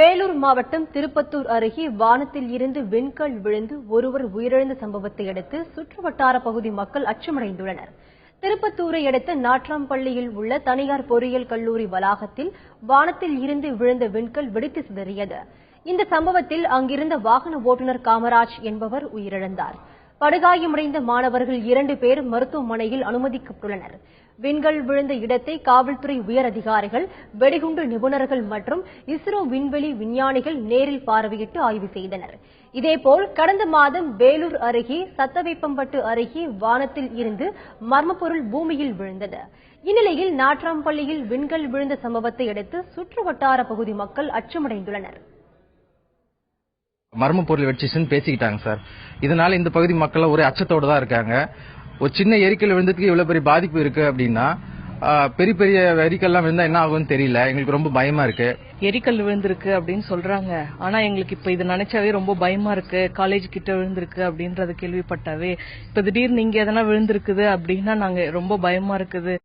வேலூர் மாவட்டம் திருப்பத்தூர் அருகே வானத்தில் இருந்து விண்கல் விழுந்து ஒருவர் உயிரிழந்த சம்பவத்தை அடுத்து சுற்றுவட்டார பகுதி மக்கள் அச்சமடைந்துள்ளனர். திருப்பத்தூரை அடுத்த நாட்ராம்பள்ளியில் உள்ள தனியார் பொறியியல் கல்லூரி வளாகத்தில் வானத்தில் இருந்து விழுந்த விண்கல் வெடித்து சிதறியது. இந்த சம்பவத்தில் அங்கிருந்த வாகன ஓட்டுநர் காமராஜ் என்பவர் உயிரிழந்தார். படுகாயமடைந்த மாணவர்கள் 2 பேர் மருத்துவமனையில் அனுமதிக்கப்பட்டுள்ளனர். விண்கல் விழுந்த இடத்தை காவல்துறை உயர் அதிகாரிகள், வெடிகுண்டு நிபுணர்கள் மற்றும் இஸ்ரோ விண்வெளி விஞ்ஞானிகள் நேரில் பார்வையிட்டு ஆய்வு செய்தனர். இதேபோல் கடந்த மாதம் வேலூர் அருகே சத்தவேப்பம்பட்டு அருகே வானத்தில் இருந்து மர்மப்பொருள் பூமியில் விழுந்தது. இந்நிலையில் நாட்ராம்பள்ளியில் விண்கல் விழுந்த சம்பவத்தை அடுத்து சுற்றுவட்டார பகுதி மக்கள் அச்சமடைந்துள்ளனர். மர்ம பொருள் வெடிச்சிச்சுன்னு பேசிக்கிட்டாங்க சார். இதனால இந்த பகுதி மக்கள் ஒரே அச்சத்தோடு தான் இருக்காங்க. ஒரு சின்ன எரிக்கல் விழுந்ததுக்கு இவ்வளவு பெரிய பாதிப்பு இருக்கு அப்படின்னா பெரிய பெரிய எரிக்கல்லாம் விழுந்தா என்ன ஆகும்னு தெரியல. எங்களுக்கு ரொம்ப பயமா இருக்கு. எரிக்கல் விழுந்திருக்கு அப்படின்னு சொல்றாங்க. ஆனா எங்களுக்கு இப்ப இது நினைச்சாவே ரொம்ப பயமா இருக்கு. காலேஜ் கிட்ட விழுந்திருக்கு அப்படின்றத கேள்விப்பட்டாவே இப்ப திடீர்னு இங்க எதனா விழுந்திருக்குது அப்படின்னா நாங்க ரொம்ப பயமா இருக்குது.